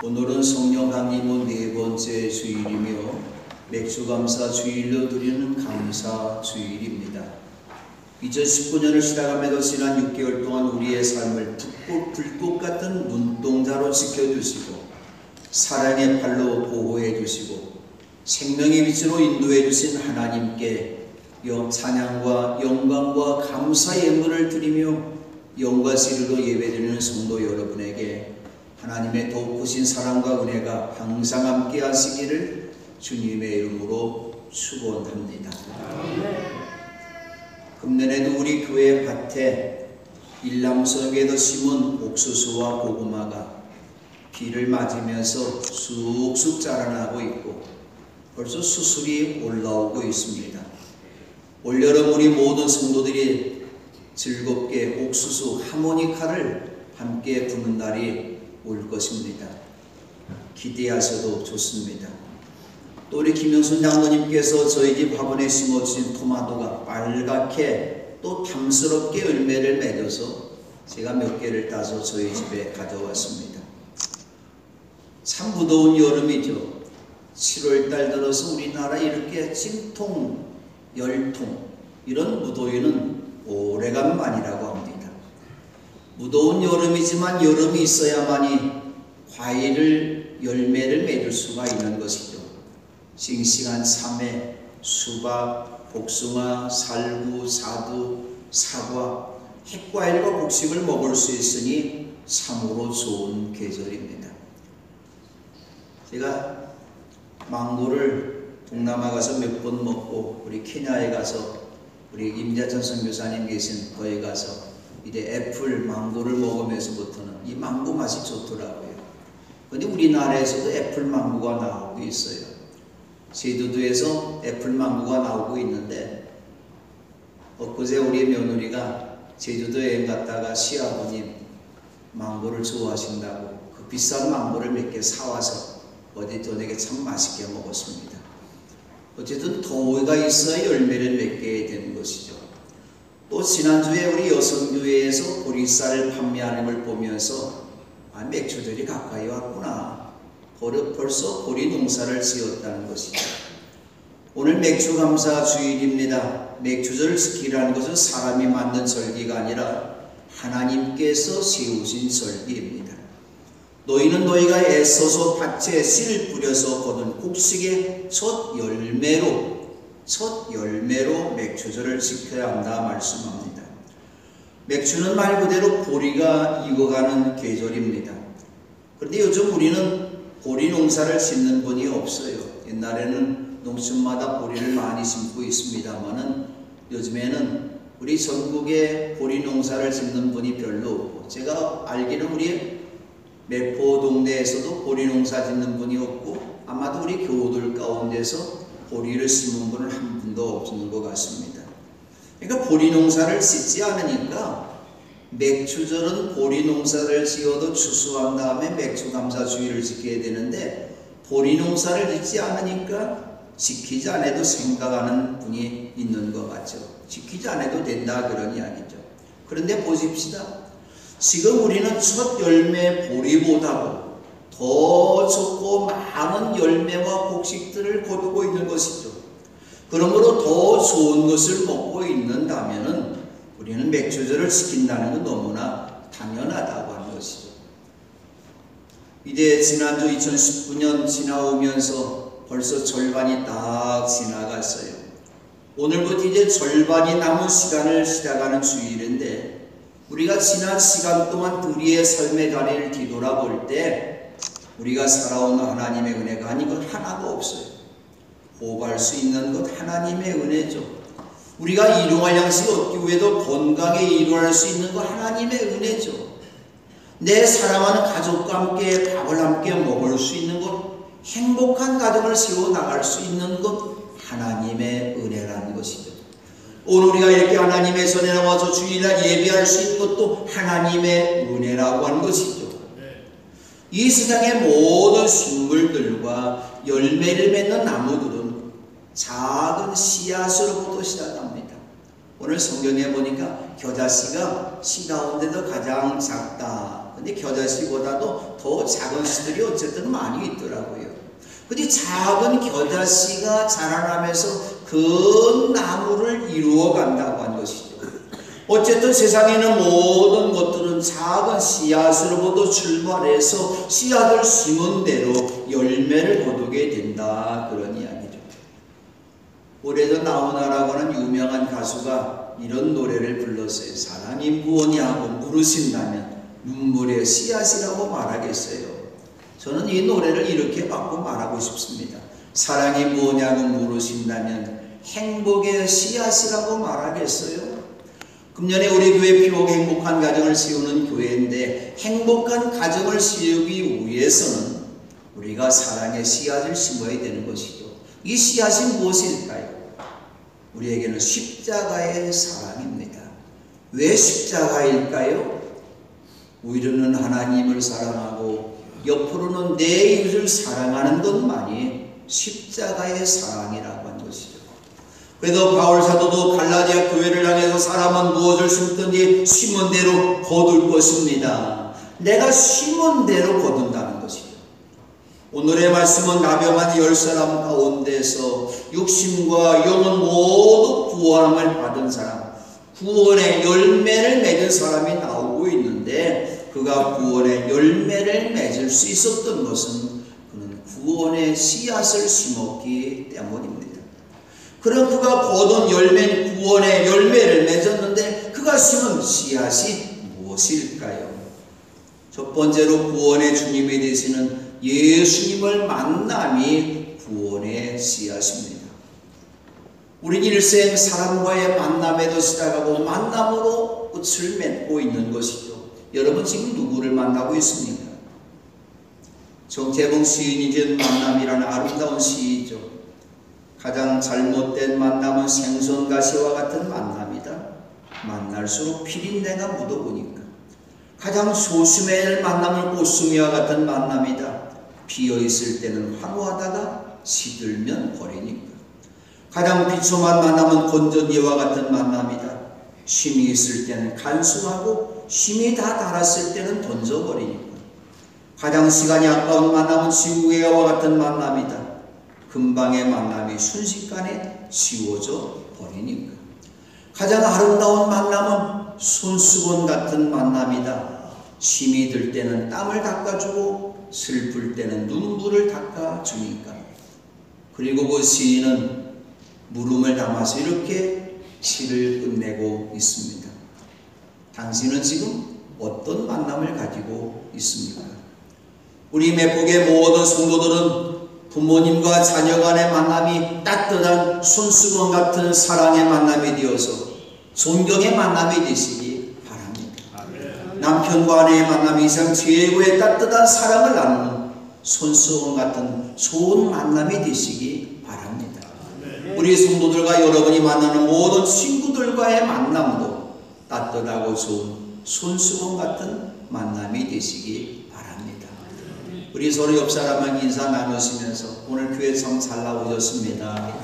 오늘은 성령 강림은 네 번째 주일이며 맥주감사 주일로 드리는 감사 주일입니다. 2019년을 시작하면서 지난 6개월 동안 우리의 삶을 불꽃 같은 눈동자로 지켜주시고 사랑의 팔로 보호해 주시고 생명의 빛으로 인도해 주신 하나님께 찬양과 영광과 감사의 예물을 드리며 영과시르로 예배드리는 성도 여러분에게 하나님의 더욱 크신 사랑과 은혜가 항상 함께 하시기를 주님의 이름으로 축원합니다. 금년에도 우리 교회 밭에 일남성에도 심은 옥수수와 고구마가 비를 맞으면서 쑥쑥 자라나고 있고 벌써 수술이 올라오고 있습니다. 올여름 우리 모든 성도들이 즐겁게 옥수수 하모니카를 함께 부는 날이 올 것입니다. 기대하셔도 좋습니다. 또 우리 김영순 장로님께서 저희 집 화분에 심어주신 토마토가 빨갛게 또 탐스럽게 열매를 맺어서 제가 몇 개를 따서 저희 집에 가져왔습니다. 참 무더운 여름이죠. 7월달 들어서 우리나라에 이렇게 찜통, 열통 이런 무더위는 오래간만이라고 합니다. 무더운 여름이지만 여름이 있어야만이 과일을 열매를 맺을 수가 있는 것이죠. 싱싱한 참외, 수박, 복숭아, 살구, 사두, 사과, 핵과일과 곡식을 먹을 수 있으니 참으로 좋은 계절입니다. 제가 망고를 동남아 가서 몇 번 먹고 우리 케냐에 가서 우리 임자천 선교사님 계신 거기 가서 이제 애플, 망고를 먹으면서부터는 이 망고 맛이 좋더라고요. 근데 우리나라에서도 애플 망고가 나오고 있어요. 제주도에서 애플 망고가 나오고 있는데 엊그제 우리 며느리가 제주도 여행 갔다가 시아버님 망고를 좋아하신다고 그 비싼 망고를 몇 개 사와서 어제 저녁에 참 맛있게 먹었습니다. 어쨌든 더위가 있어야 열매를 맺게 되는 것이죠. 또 지난주에 우리 여성교회에서 보리쌀을 판매하는 걸 보면서 맥주절이 가까이 왔구나. 벌써 보리 농사를 지었다는 것이죠. 오늘 맥주감사 주일입니다. 맥주절을 지키라는 것은 사람이 만든 절기가 아니라 하나님께서 세우신 절기입니다. 너희는 너희가 애써서 밭에 씨를 뿌려서 거둔 곡식의 첫 열매로 맥주절을 지켜야 한다 말씀합니다. 맥주는 말 그대로 보리가 익어가는 계절입니다. 그런데 요즘 우리는 보리 농사를 짓는 분이 없어요. 옛날에는 농촌마다 보리를 많이 심고 있습니다만은 요즘에는 우리 전국에 보리 농사를 짓는 분이 별로 없고 제가 알기로는 우리 매포 동네에서도 보리 농사 짓는 분이 없고 아마도 우리 교우들 가운데서 보리를 심은 분은 한 분도 없는 것 같습니다. 그러니까 보리 농사를 짓지 않으니까 맥주절은 보리 농사를 지어도 추수한 다음에 맥주감사 주일을 지켜야 되는데 보리 농사를 짓지 않으니까 지키지 않아도 생각하는 분이 있는 것 같죠. 지키지 않아도 된다 그런 이야기죠. 그런데 보십시다. 지금 우리는 첫 열매 보리보다도 더 좋고 많은 열매와 곡식들을 거두고 있는 것이죠. 그러므로 더 좋은 것을 먹고 있는다면 우리는 맥주절을 지킨다는 건 너무나 당연하다고 하는 것이죠. 이제 지난주 2019년 지나오면서 벌써 절반이 딱 지나갔어요. 오늘부터 이제 절반이 남은 시간을 시작하는 주일인데 우리가 지난 시간 동안 우리의 삶의 자리를 뒤돌아볼 때 우리가 살아온 하나님의 은혜가 아닌 것 하나도 없어요. 호흡할 수 있는 것 하나님의 은혜죠. 우리가 일용할 양식을 얻기 위해도 건강에 일용할 수 있는 것 하나님의 은혜죠. 내 사랑하는 가족과 함께 밥을 함께 먹을 수 있는 것, 행복한 가정을 세워나갈 수 있는 것 하나님의 은혜라는 것이죠. 오늘 우리가 이렇게 하나님의 전에 나와서 주일날 예배할 수 있는 것도 하나님의 은혜라고 하는 것이죠. 이 세상의 모든 식물들과 열매를 맺는 나무들은 작은 씨앗으로부터 시작합니다. 오늘 성경에 보니까 겨자씨가 씨 가운데도 가장 작다 근데 겨자씨보다도 더 작은 씨들이 어쨌든 많이 있더라고요. 근데 작은 겨자씨가 자라나면서 그 나무를 이루어 간다고 한 것이죠. 어쨌든 세상에 있는 모든 것들은 작은 씨앗으로부터 출발해서 씨앗을 심은 대로 열매를 거두게 된다, 그런 이야기죠. 오래전 나훈아라고 하는 유명한 가수가 이런 노래를 불렀어요. 사랑이 무엇냐고 물으신다면 눈물의 씨앗이라고 말하겠어요. 저는 이 노래를 이렇게 바꿔 말하고 싶습니다. 사랑이 무엇냐고 물으신다면 행복의 씨앗이라고 말하겠어요. 금년에 우리 교회 피복 행복한 가정을 세우는 교회인데, 행복한 가정을 세우기 위해서는 우리가 사랑의 씨앗을 심어야 되는 것이죠. 이 씨앗이 무엇일까요? 우리에게는 십자가의 사랑입니다. 왜 십자가일까요? 우리는 하나님을 사랑하고 옆으로는 내 이웃을 사랑하는 것만이 십자가의 사랑이라고 한 것이죠. 그래서 바울 사도도 갈라디아 교회를 향해서 사람은 무엇을 심든지 심은 대로 거둘 것입니다. 내가 심은 대로 거둔다는 것이죠. 오늘의 말씀은 나병한 10사람 가운데서 육신과 영혼 모두 구원함을 받은 사람, 구원의 열매를 맺은 사람이 나오고 있는데, 그가 구원의 열매를 맺을 수 있었던 것은 그는 구원의 씨앗을 심었기 때문입니다. 그럼 그가 거둔 열매, 구원의 열매를 맺었는데 그가 심은 씨앗이 무엇일까요? 첫 번째로 구원의 주님이 되시는 예수님을 만남이 구원의 씨앗입니다. 우린 일생 사람과의 만남에도 시작하고 만남으로 끝을 맺고 있는 것이죠. 여러분 지금 누구를 만나고 있습니까? 정태봉 시인이 지은 만남이라는 아름다운 시이죠. 가장 잘못된 만남은 생선가시와 같은 만남이다. 만날수록 피린내가 묻어보니까. 가장 조심해야 할 만남은 꽃송이와 같은 만남이다. 비어있을 때는 환호하다가 시들면 버리니까. 가장 비참한 만남은 건전지와 같은 만남이다. 힘이 있을 때는 간수하고 힘이 다 닳았을 때는 던져버리니까. 가장 시간이 아까운 만남은 지우개와 같은 만남이다. 금방의 만남이 순식간에 지워져 버리니까. 가장 아름다운 만남은 손수건 같은 만남이다. 힘이 들 때는 땀을 닦아주고 슬플 때는 눈물을 닦아주니까. 그리고 그 시인은 물음을 담아서 이렇게 시를 끝내고 있습니다. 당신은 지금 어떤 만남을 가지고 있습니까? 우리 매복의 모든 성도들은 부모님과 자녀 간의 만남이 따뜻한 손수건 같은 사랑의 만남이 되어서 존경의 만남이 되시기 바랍니다. 아멘. 남편과 아내의 만남이 이상 최고의 따뜻한 사랑을 나누는 손수건 같은 좋은 만남이 되시기 바랍니다. 아멘. 우리 성도들과 여러분이 만나는 모든 친구들과의 만남도 따뜻하고 좋은 손수건 같은 만남이 되시기 바랍니다. 우리 서로 옆 사람과 인사 나누시면서 오늘 교회 참 잘 나오셨습니다.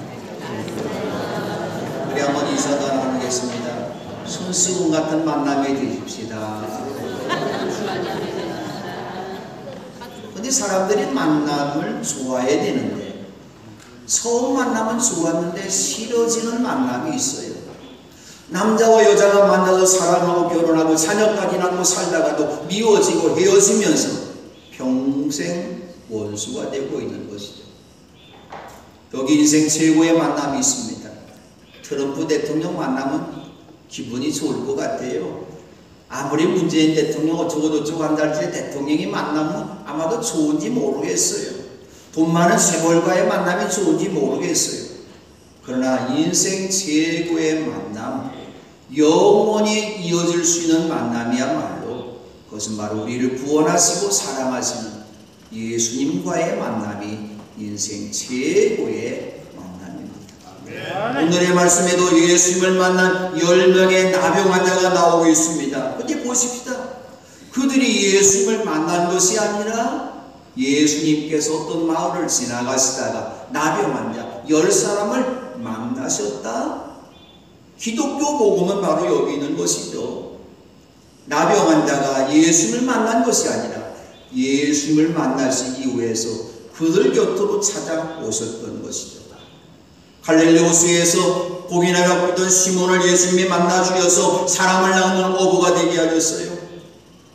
우리 한번 인사도 나누겠습니다. 손수건 같은 만남이 되십시다. 근데 사람들이 만남을 좋아해야 되는데, 처음 만나면 좋았는데 싫어지는 만남이 있어요. 남자와 여자가 만나서 사랑하고 결혼하고 자녀까지 낳고 살다가도 미워지고 헤어지면서 평생 원수가 되고 있는 것이죠. 여기 인생 최고의 만남이 있습니다. 트럼프 대통령 만나면 기분이 좋을 것 같아요. 아무리 문재인 대통령 어쩌고저쩌고 한다 할지 대통령이 만나면 아마도 좋은지 모르겠어요. 돈 많은 재벌과의 만남이 좋은지 모르겠어요. 그러나 인생 최고의 만남, 영원히 이어질 수 있는 만남이야말로 그것은 바로 우리를 구원하시고 사랑하시는 예수님과의 만남이 인생 최고의 만남입니다. 오늘의 말씀에도 예수님을 만난 10명의 나병 환자가 나오고 있습니다. 근데 보십시다. 그들이 예수님을 만난 것이 아니라 예수님께서 어떤 마을을 지나가시다가 나병 환자 10사람을 만나셨다. 기독교 복음은 바로 여기 있는 것이죠. 나병 환자가 예수님을 만난 것이 아니라 예수님을 만나신 이후에서 그들 곁으로 찾아오셨던 것이죠. 갈릴리 호수에서 고기나 잡던 시몬을 예수님이 만나 주셔서 사람을 낳는 어부가 되게 하셨어요.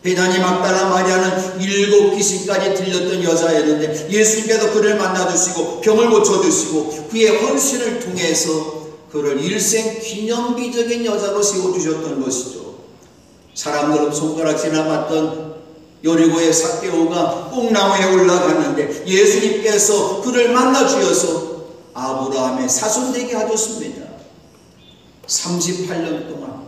베다니 막달라 마리아는 7 귀신까지 들렸던 여자였는데 예수님께서 그를 만나주시고 병을 고쳐주시고 그의 헌신을 통해서 그를 일생 기념비적인 여자로 세워주셨던 것이죠. 사람들은 손가락질나 맞던 여리고의 삭개오가 뽕나무에 올라갔는데 예수님께서 그를 만나주셔서 아브라함의 사손되게 하셨습니다. 38년 동안,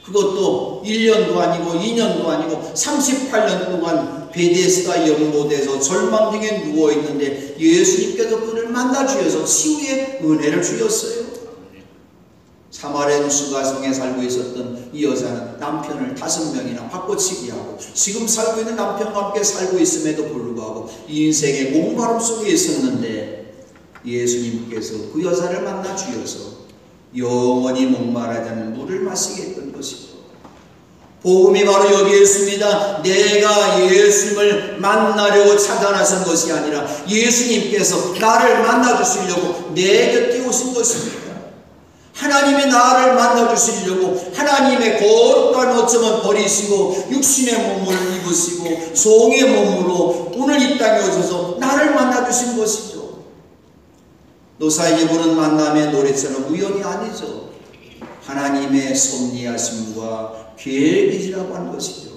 그것도 1년도 아니고 2년도 아니고 38년 동안 베데스다 연못에서 절망 중에 누워있는데 예수님께서 그를 만나주셔서 치유의 은혜를 주셨어요. 사마리아 수가성에 살고 있었던 이 여자는 남편을 5명이나 바꿔치기 하고 지금 살고 있는 남편과 함께 살고 있음에도 불구하고 인생의 목마름 속에 있었는데 예수님께서 그 여자를 만나 주셔서 영원히 목마르지 않는 물을 마시게 했던 것이죠. 복음이 바로 여기에 있습니다. 내가 예수님을 만나려고 찾아나선 것이 아니라 예수님께서 나를 만나주시려고 내 곁에 오신 것입니다. 하나님이 나를 만나주시려고 하나님의 거룩한 어쩌면 버리시고 육신의 몸을 입으시고 종의 몸으로 오늘 이 땅에 오셔서 나를 만나주신 것이죠. 노사이에 부른 만남의 노래처럼 우연이 아니죠. 하나님의 섭리하심과 계획이라고 하는 것이죠.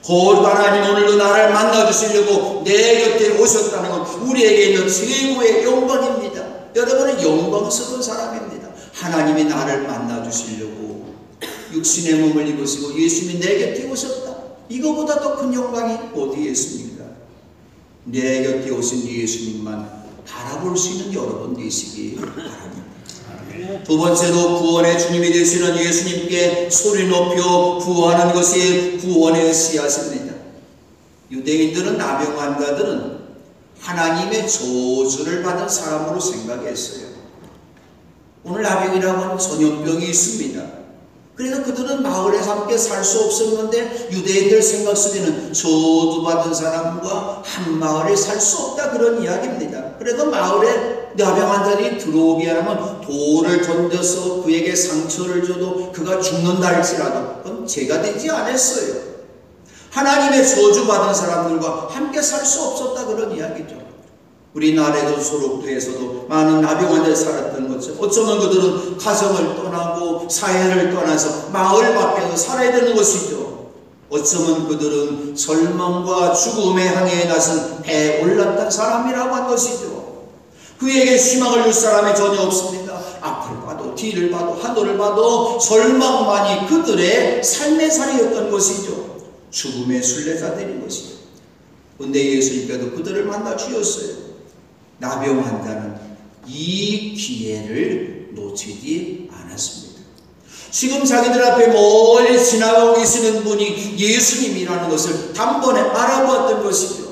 거룩한 하나님 오늘도 나를 만나주시려고 내 곁에 오셨다는 건 우리에게는 최고의 영광입니다. 여러분은 영광스러운 사람입니다. 하나님이 나를 만나주시려고 육신의 몸을 입으시고 예수님이 내 곁에 오셨다. 이거보다 더 큰 영광이 어디에 있습니까? 내 곁에 오신 예수님만 바라볼 수 있는 여러분 되시기 바랍니다. 두 번째로 구원의 주님이 되시는 예수님께 소리 높여 구하는 것이 구원의 씨앗입니다. 유대인들은 나병 환자들은 하나님의 저주를 받은 사람으로 생각했어요. 오늘 나병이라고 하는 전염병이 있습니다. 그래서 그들은 마을에서 함께 살 수 없었는데 유대인들 생각 속에는 저주받은 사람과 한 마을에 살 수 없다 그런 이야기입니다. 그래서 마을에 나병 환자들이 들어오게 하면 돌을 던져서 그에게 상처를 줘도 그가 죽는다 할지라도 그건 죄가 되지 않았어요. 하나님의 저주받은 사람들과 함께 살 수 없었다 그런 이야기죠. 우리나라에도 소록도에서도 많은 나병 환자들이 살았던 것처럼 어쩌면 그들은 가정을 떠나고 사회를 떠나서 마을 밖에서 살아야 되는 것이죠. 어쩌면 그들은 절망과 죽음의 항해에 나선 배에 올랐던 사람이라고 한 것이죠. 그에게 희망을 줄 사람이 전혀 없습니다. 앞을 봐도 뒤를 봐도 하늘을 봐도 절망만이 그들의 삶의 살이었던 것이죠. 죽음의 순례자들인 것이죠. 그런데 예수님께도 그들을 만나 주셨어요. 나병 환자는 이 기회를 놓치지 않았습니다. 지금 자기들 앞에 멀리 지나가고 계시는 분이 예수님이라는 것을 단번에 알아보았던 것이죠.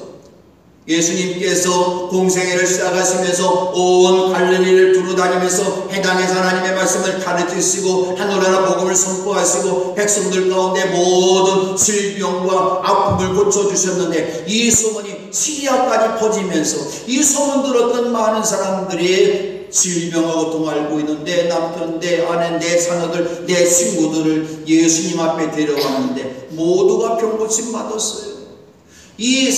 예수님께서 공생애를 시작하시면서 온 갈릴리를 두루다니면서 해당에서 하나님의 말씀을 가르치시고 하늘나라 복음을 선포하시고 백성들 가운데 모든 질병과 아픔을 고쳐주셨는데 이 소문이 시리아까지 퍼지면서 이 소문 들었던 많은 사람들이 질병과 고통을 앓고 있는 내 남편, 내 아내, 내 자녀들, 내 친구들을 예수님 앞에 데려왔는데 모두가 병고침 받았어요. 이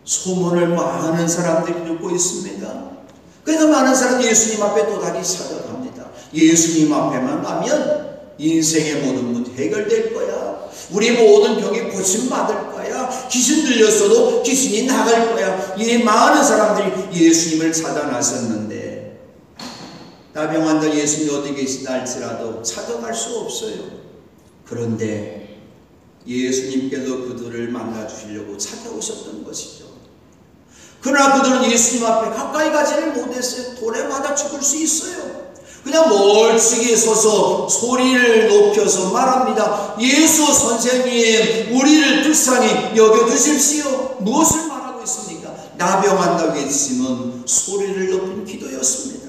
소문을 많은 사람들이 듣고 있습니다. 그래서 많은 사람들이 예수님 앞에 또다시 찾아갑니다. 예수님 앞에만 가면 인생의 모든 문제 해결될 거야. 우리 모든 병이 고침받을 거야. 귀신 들렸어도 귀신이 나갈 거야. 이 많은 사람들이 예수님을 찾아 나섰는데 나병 환자 예수님이 어디 계시다 할지라도 찾아갈 수 없어요. 그런데 예수님께서 그들을 만나 주시려고 찾아오셨던 것이죠. 그러나 그들은 예수님 앞에 가까이 가지를 못했어요. 돌에 맞아 죽을 수 있어요. 그냥 멀찍이 서서 소리를 높여서 말합니다. 예수 선생님, 우리를 불쌍히 여겨주십시오. 무엇을 말하고 있습니까? 나병 환자 외침은 소리를 높인 기도였습니다.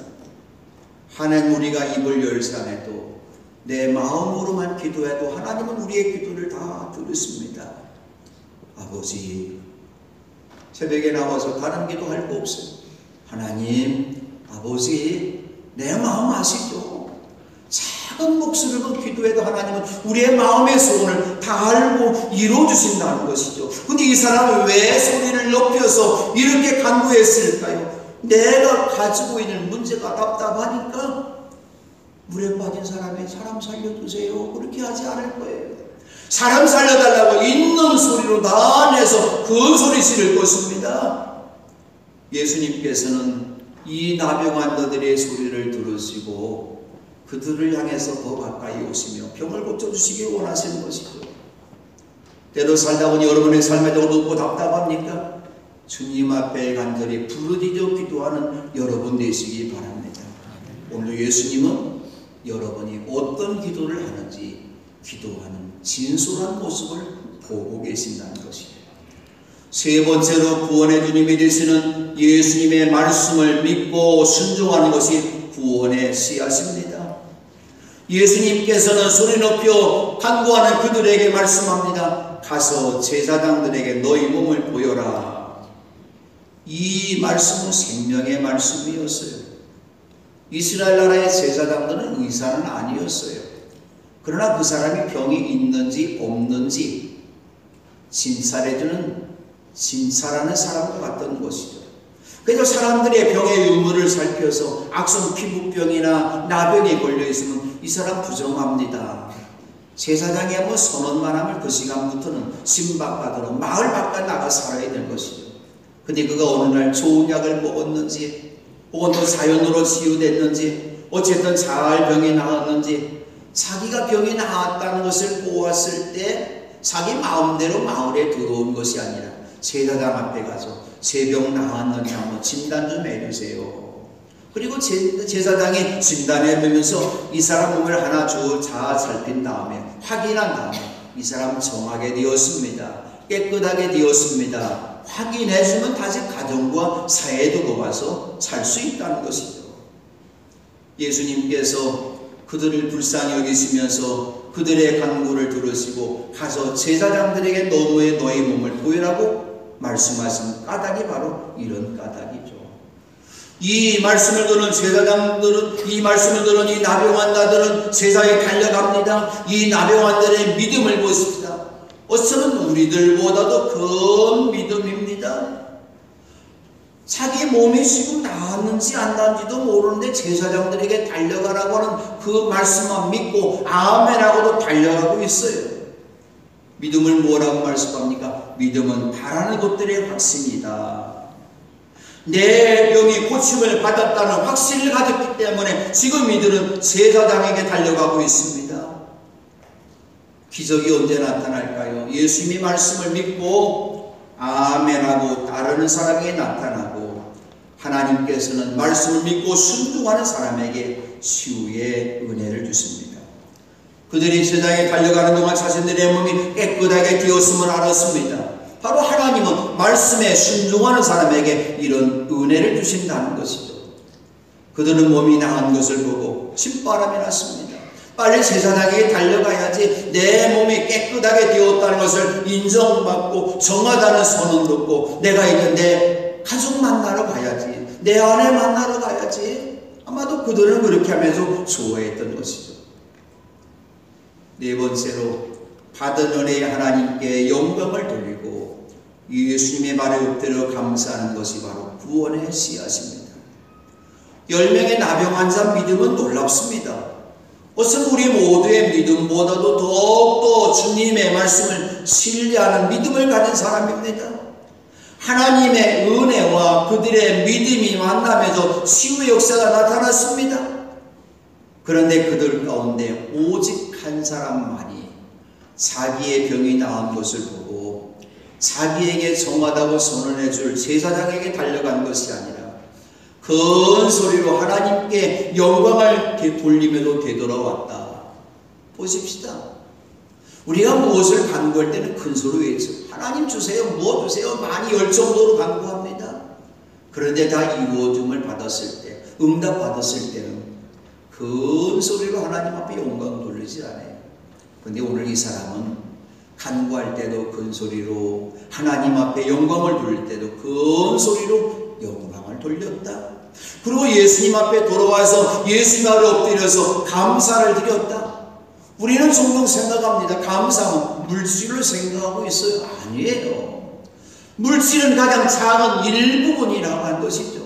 하나님, 우리가 입을 열지 않아도 내 마음으로만 기도해도 하나님은 우리의 기도를 다 들으십니다. 아버지, 새벽에 나와서 다른 기도할 거 없어요. 하나님, 아버지, 내 마음 아시죠? 작은 목소리로 기도해도 하나님은 우리의 마음의 소원을 다 알고 이루어주신다는 것이죠. 근데 이 사람은 왜 소리를 높여서 이렇게 간구했을까요? 내가 가지고 있는 문제가 답답하니까 물에 빠진 사람이 사람 살려주세요, 그렇게 하지 않을 거예요. 사람 살려달라고 있는 소리로 다 내서 큰 소리 지를 것입니다. 예수님께서는 이 나병한 너들의 소리를 들으시고 그들을 향해서 더 가까이 오시며 병을 고쳐주시기 원하시는 것이죠. 때로 살다 보니 여러분의 삶에도 어둡고 답답합니까? 주님 앞에 간절히 부르짖어 기도하는 여러분 되시기 바랍니다. 오늘 예수님은 여러분이 어떤 기도를 하는지 기도하는 진솔한 모습을 보고 계신다는 것이에요. 세 번째로 구원의 주님이 되시는 예수님의 말씀을 믿고 순종하는 것이 구원의 씨앗입니다. 예수님께서는 소리 높여 간구하는 그들에게 말씀합니다. 가서 제사장들에게 너희 몸을 보여라. 이 말씀은 생명의 말씀이었어요. 이스라엘 나라의 제사장들은 의사는 아니었어요. 그러나 그 사람이 병이 있는지 없는지 진찰해주는 진찰하는 사람과 같던 것이죠. 그래서 사람들의 병의 유무를 살펴서 악성 피부병이나 나병에 걸려있으면 이 사람 부정합니다. 제사장이 한번 선언만 하면 그 시간부터는 신박하도록 마을 바깥 나가 살아야 될 것이죠. 근데 그가 어느 날 좋은 약을 먹었는지 혹은 또 사연으로 치유됐는지 어쨌든 잘 병이 나았는지 자기가 병이 나았다는 것을 보았을 때 자기 마음대로 마을에 들어온 것이 아니라 제사장 앞에 가서 제 병 나았는지 한번 진단 좀 해주세요. 그리고 제사장이 진단해 보면서 이 사람 몸을 하나 쭉 잘 살핀 다음에 확인한 다음에 이 사람 정하게 되었습니다. 깨끗하게 되었습니다. 확인해주면 다시 가정과 사회에 들어가서 살 수 있다는 것이죠. 예수님께서 그들을 불쌍히 여기시면서 그들의 간구를 들으시고 가서 제사장들에게 너희 몸을 보이라고 말씀하신 까닭이 바로 이런 까닭이죠. 이 말씀을 듣는 제사장들은, 이 말씀을 듣는 이 나병한 자들은 제사에 달려갑니다. 이 나병한들의 믿음을 보십시다. 어쩌면 우리들보다도 큰 믿음입니다. 자기 몸이 지금 나았는지 안 나았는지도 모르는데 제사장들에게 달려가라고 하는 그 말씀만 믿고 아멘하고도 달려가고 있어요. 믿음을 뭐라고 말씀합니까? 믿음은 바라는 것들의 확신이다. 내 병이 고침을 받았다는 확신을 가졌기 때문에 지금 이들은 제사장에게 달려가고 있습니다. 기적이 언제 나타날까요? 예수님의 말씀을 믿고 아멘하고 따르는 사람에게 나타나고 하나님께서는 말씀을 믿고 순종하는 사람에게 치유의 은혜를 주십니다. 그들이 제사장에 달려가는 동안 자신들의 몸이 깨끗하게 되었음을 알았습니다. 바로 하나님은 말씀에 순종하는 사람에게 이런 은혜를 주신다는 것이죠. 그들은 몸이 나은 것을 보고 신바람이 났습니다. 빨리 제사장에게 달려가야지 내 몸이 깨끗하게 되었다는 것을 인정받고 정하다는 선언 듣고 내가 이제 내 가족 만나러 가야지, 내 아내 만나러 가야지. 아마도 그들은 그렇게 하면서 좋아했던 것이죠. 네 번째로 받은 은혜의 하나님께 영광을 돌리고 예수님의 말에 엎드려 감사하는 것이 바로 구원의 씨앗입니다. 10명의 나병 환자 믿음은 놀랍습니다. 어쩌면 우리 모두의 믿음보다도 더욱더 주님의 말씀을 신뢰하는 믿음을 가진 사람입니다. 하나님의 은혜와 그들의 믿음이 만나면서 치유의 역사가 나타났습니다. 그런데 그들 가운데 오직 한 사람만이 자기의 병이 나은 것을 보고 자기에게 정하다고 선언해 줄 제사장에게 달려간 것이 아니라 큰 소리로 하나님께 영광을 돌리며도 되돌아왔다. 보십시다. 우리가 무엇을 간구할 때는 큰 소리로 외쳐 하나님 주세요, 무엇 주세요 많이 열 정도로 간구합니다. 그런데 다 이루어짐을 받았을 때, 응답 받았을 때는 큰 소리로 하나님 앞에 영광 돌려 그러지 않아요. 그런데 오늘 이 사람은 간구할 때도 큰 소리로, 하나님 앞에 영광을 돌릴 때도 큰 소리로 영광을 돌렸다. 그리고 예수님 앞에 돌아와서 예수님 앞에 엎드려서 감사를 드렸다. 우리는 종종 생각합니다. 감사는 물질을 생각하고 있어요. 아니에요. 물질은 가장 작은 일부분이라고 한 것이죠.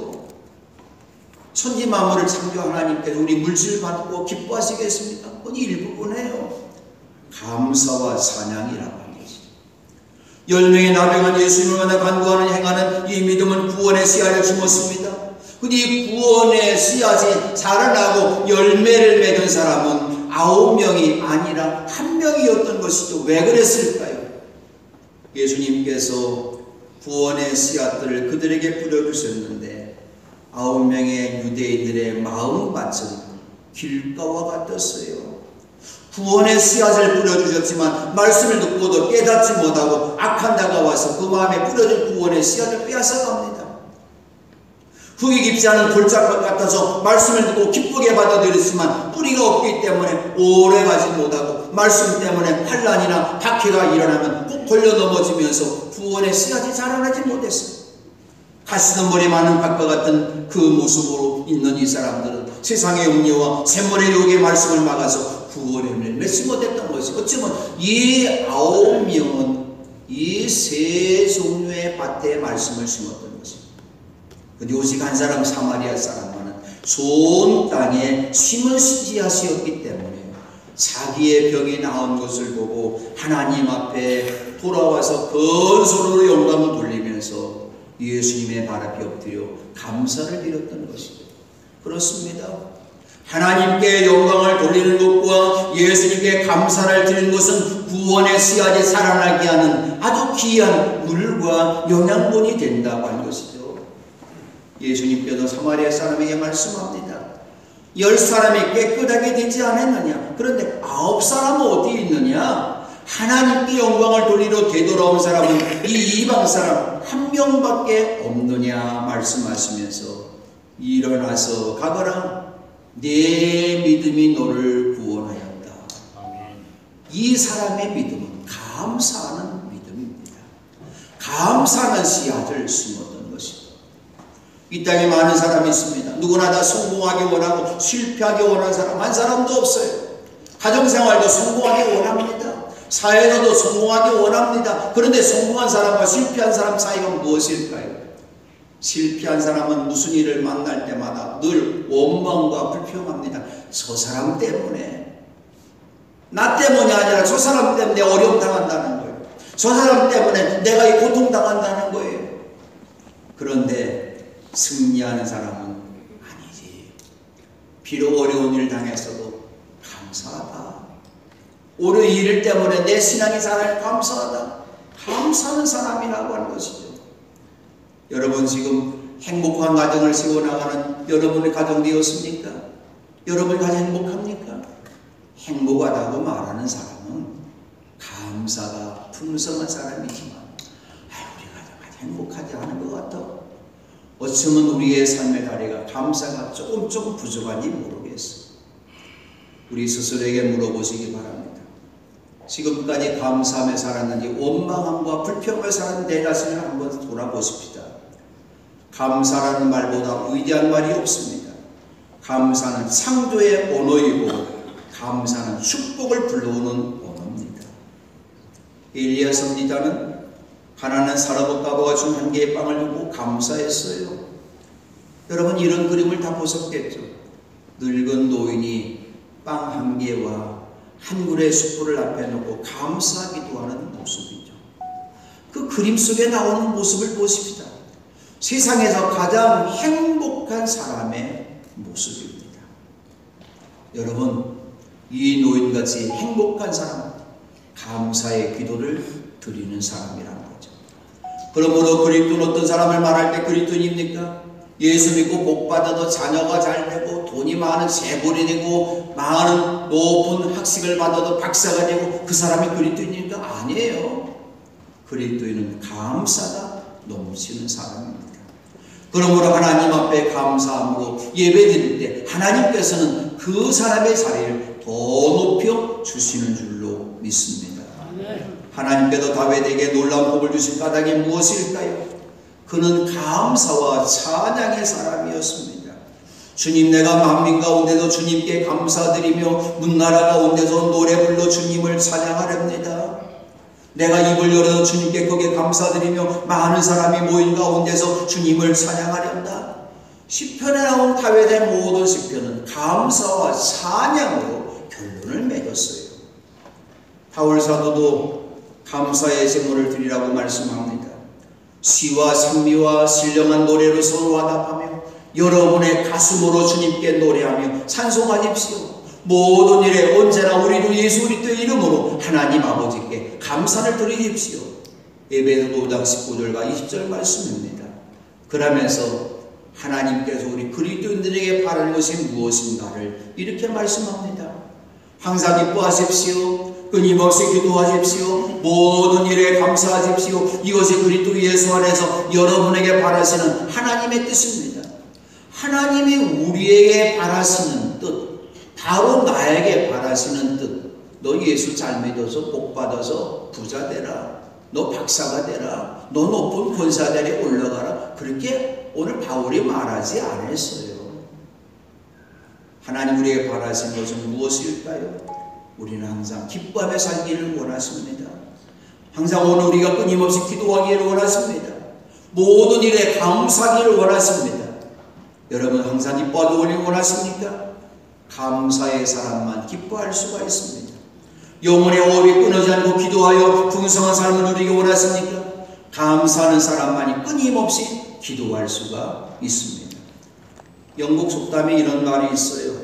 천지 만물을 창조한 하나님께서 우리 물질 받고 기뻐하시겠습니까? 그건 일부분이에요. 감사와 찬양이라고 하는 것이죠. 10명의 나병한 예수님을 만나 간구하는 행하는 이 믿음은 구원의 씨앗을 심었습니다. 근데 이 구원의 씨앗이 자라나고 열매를 맺은 사람은 9명이 아니라 1명이었던 것이죠. 왜 그랬을까요? 예수님께서 구원의 씨앗들을 그들에게 뿌려주셨는데 9명의 유대인들의 마음밭은 길가와 같았어요. 구원의 씨앗을 뿌려주셨지만 말씀을 듣고도 깨닫지 못하고 악한 자가 와서 그 마음에 뿌려진 구원의 씨앗을 빼앗아갑니다. 흙이 깊지 않은 돌짝과 같아서 말씀을 듣고 기쁘게 받아들였지만 뿌리가 없기 때문에 오래가지 못하고 말씀 때문에 환난이나 박해가 일어나면 꼭 걸려 넘어지면서 구원의 씨앗이 자라나지 못했어요. 가시덤불이 많은 밭과 같은 그 모습으로 있는 이 사람들은 세상의 음료와 샘물의 유혹의 말씀을 막아서 구원의 은혜를 맺지 못했던 것이, 어쩌면 이 9명은 이 세 종류의 밭에 말씀을 심었던 것입니다. 근데 오직 한 사람 사마리아 사람만은 좋은 땅에 심은 씨앗이었기 때문에 자기의 병이 나은 것을 보고 하나님 앞에 돌아와서 큰 소리로 영광을 돌리면서 예수님의 발 앞에 엎드려 감사를 드렸던 것이죠. 그렇습니다. 하나님께 영광을 돌리는 것과 예수님께 감사를 드리는 것은 구원의 씨앗이 살아나게 하는 아주 귀한 물과 영양분이 된다고 하는 것이죠. 예수님께서 사마리아 사람에게 말씀합니다. 10사람이 깨끗하게 되지 않았느냐? 그런데 9사람은 어디 있느냐? 하나님께 영광을 돌리러 되돌아온 사람은 이 이방 사람 1명밖에 없느냐 말씀하시면서 일어나서 가거라. 내 믿음이 너를 구원하였다. 이 사람의 믿음은 감사하는 믿음입니다. 감사하는 씨앗을 심었던 것입니다. 이 땅에 많은 사람이 있습니다. 누구나 다 성공하기 원하고 실패하기 원하는 사람 한 사람도 없어요. 가정생활도 성공하기 원합니다. 사회에서도 성공하기 원합니다. 그런데 성공한 사람과 실패한 사람 차이가 무엇일까요? 실패한 사람은 무슨 일을 만날 때마다 늘 원망과 불평합니다. 저 사람 때문에, 나 때문이 아니라 저 사람 때문에 어려움 당한다는 거예요. 저 사람 때문에 내가 이 고통 당한다는 거예요. 그런데 승리하는 사람은 아니지. 비록 어려운 일을 당했어도 감사하다. 오늘 이 일 때문에 내 신앙이 자랄 감사하다. 감사하는 사람이라고 하는 것이죠. 여러분 지금 행복한 가정을 세워나가는 여러분의 가정 되었습니까? 여러분이 가장 행복합니까? 행복하다고 말하는 사람은 감사가 풍성한 사람이지만 우리가 아직 행복하지 않은 것 같아. 어쩌면 우리의 삶의 다리가 감사가 조금 부족한지 모르겠어. 우리 스스로에게 물어보시기 바랍니다. 지금까지 감사하며 살았는지 원망함과 불평을 살았는지 내 자신을 한번 돌아보십시다. 감사라는 말보다 위대한 말이 없습니다. 감사는 창조의 언어이고 감사는 축복을 불러오는 언어입니다. 엘리야 선지자는 가난한 사르밧가보가 준 한 개의 빵을 두고 감사했어요. 여러분 이런 그림을 다 보셨겠죠. 늙은 노인이 빵 한 개와 한 그루의 숯불을 앞에 놓고 감사하기도 하는 모습이죠. 그 그림 속에 나오는 모습을 보십시다. 세상에서 가장 행복한 사람의 모습입니다. 여러분 이 노인같이 행복한 사람, 감사의 기도를 드리는 사람이라는 거죠. 그러므로 그리스도는 어떤 사람을 말할 때 그리스도인입니까? 예수 믿고 복 받아도 자녀가 잘 되고 돈이 많은 재벌이 되고 많은 높은 학식을 받아도 박사가 되고 그 사람이 그리스도인입니까? 아니에요. 그리스도인은 감사가 넘치는 사람입니다. 그러므로 하나님 앞에 감사함으로 예배드릴 때 하나님께서는 그 사람의 자리를 더 높여 주시는 줄로 믿습니다. 하나님께도 다윗에게 놀라운 복을 주신 까닭이 무엇일까요? 그는 감사와 찬양의 사람이었습니다. 주님, 내가 만민 가운데도 주님께 감사드리며 문나라 가운데서 노래 불러 주님을 찬양하렵니다. 내가 입을 열어서 주님께 거기에 감사드리며 많은 사람이 모인 가운데서 주님을 찬양하렵니다. 시편에 나온 다윗의 모든 시편은 감사와 찬양으로 결론을 맺었어요. 바울 사도도 감사의 제물을 드리라고 말씀합니다. 시와 찬미와 신령한 노래로 서로 화답하며 여러분의 가슴으로 주님께 노래하며 찬송하십시오. 모든 일에 언제나 우리도 예수 그리스도의 이름으로 하나님 아버지께 감사를 드리십시오. 에베소 5장 19절과 20절 말씀입니다. 그러면서 하나님께서 우리 그리스도인들에게 바라는 것이 무엇인가를 이렇게 말씀합니다. 항상 기뻐하십시오. 끊임없이 기도하십시오. 모든 일에 감사하십시오. 이것이 그리스도 예수 안에서 여러분에게 바라시는 하나님의 뜻입니다. 하나님이 우리에게 바라시는 뜻, 바로 나에게 바라시는 뜻. 너 예수 잘 믿어서 복 받아서 부자 되라. 너 박사가 되라. 너 높은 권사 자리에 올라가라. 그렇게 오늘 바울이 말하지 않았어요. 하나님 우리에게 바라시는 것은 무엇일까요? 우리는 항상 기뻐하며 살기를 원하십니다. 항상 오늘 우리가 끊임없이 기도하기를 원하십니다. 모든 일에 감사하기를 원하십니다. 여러분 항상 기뻐하기를 원하십니까? 감사의 사람만 기뻐할 수가 있습니다. 영혼의 호흡이 끊어지 않고 기도하여 풍성한 삶을 누리기 원하십니까? 감사하는 사람만이 끊임없이 기도할 수가 있습니다. 영국 속담에 이런 말이 있어요.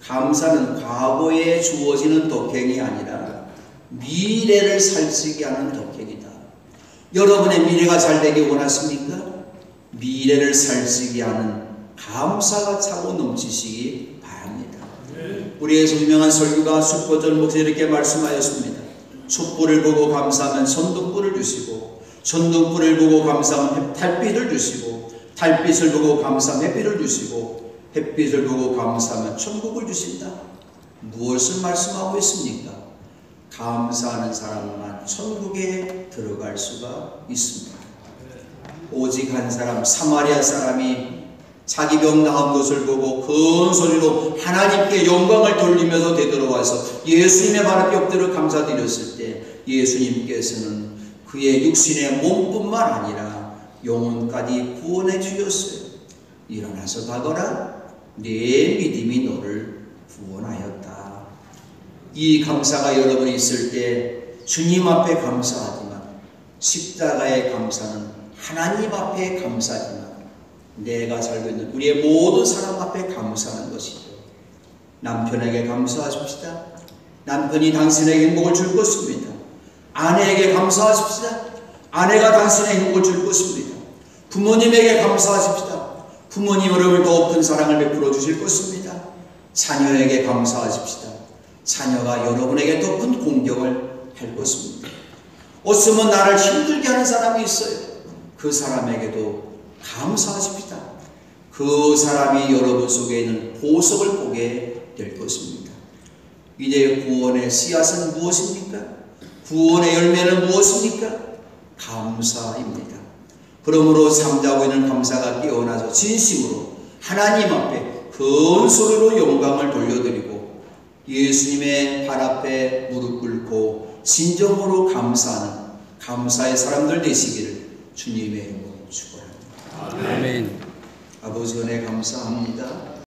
감사는 과거에 주어지는 덕행이 아니라 미래를 살찌게 하는 덕행이다. 여러분의 미래가 잘 되기 원하십니까? 미래를 살찌게 하는 감사가 차고 넘치시기 바랍니다. 우리에서 유명한 설교가 숫보전 목사 이렇게 말씀하였습니다. 촛불을 보고 감사하면 천둥불을 주시고, 천둥불을 보고 감사하면 달빛을 주시고, 달빛을 보고 감사하면 햇빛을 주시고, 햇빛을 보고 감사하면 천국을 주신다. 무엇을 말씀하고 있습니까? 감사하는 사람만 천국에 들어갈 수가 있습니다. 오직 한 사람, 사마리아 사람이 자기 병 나은 것을 보고 큰 소리로 하나님께 영광을 돌리면서 되돌아와서 예수님의 발 앞에 엎드려 감사드렸을 때 예수님께서는 그의 육신의 몸뿐만 아니라 영혼까지 구원해 주셨어요. 일어나서 가거라. 내 믿음이 너를 구원하였다. 이 감사가 여러분이 있을 때 주님 앞에 감사하지만 십자가의 감사는 하나님 앞에 감사하지만 내가 살고 있는 우리의 모든 사람 앞에 감사하는 것이죠. 남편에게 감사하십시다. 남편이 당신에게 행복을 줄 것입니다. 아내에게 감사하십시다. 아내가 당신에게 행복을 줄 것입니다. 부모님에게 감사하십시다. 부모님 여러분을 더 큰 사랑을 베풀어 주실 것입니다. 자녀에게 감사하십시다. 자녀가 여러분에게 더 큰 공경을 할 것입니다. 어쩌면 나를 힘들게 하는 사람이 있어요. 그 사람에게도 감사하십시다. 그 사람이 여러분 속에 있는 보석을 보게 될 것입니다. 이제 구원의 씨앗은 무엇입니까? 구원의 열매는 무엇입니까? 감사입니다. 그러므로 잠자고 있는 감사가 깨어나서 진심으로 하나님 앞에 큰 소리로 영광을 돌려드리고 예수님의 발 앞에 무릎 꿇고 진정으로 감사하는 감사의 사람들 되시기를 주님의 이름으로 축원합니다. 아멘. 아버지 은혜 감사합니다.